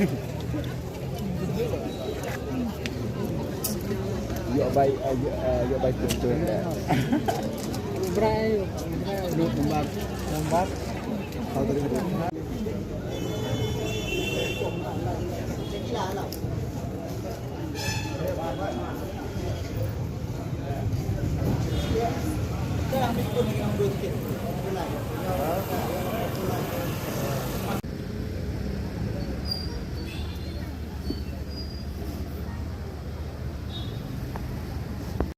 Yok baik betul dah. Blei duduk lembat. Kau tadi betul. Dah ambil pun lagi ambil sikit.